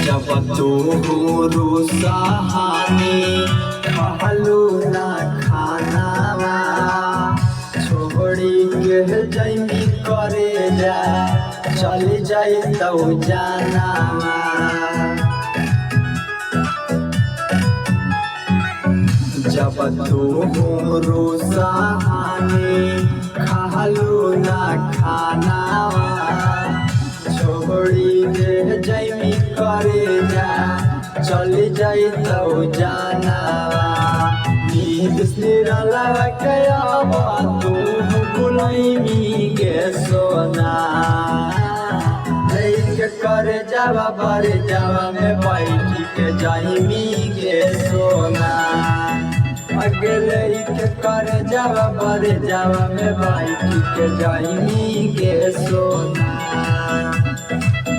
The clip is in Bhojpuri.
जब तोहरो सहानी खालू ना खानावा छोड़ी के जैमी करे जा चल जाई तो जानावा जब तोहरो सहानी खालू ना खानावा छोड़ी के जैमी करे जा चल जाई तो जानावा नींद निराला कयावा तू बुलैमी के सोना के करे जावा बर जावा में बैठ के जाइमी के सोना अगले के करे जावा बर जावा में बैठ के जाइमी के सोना।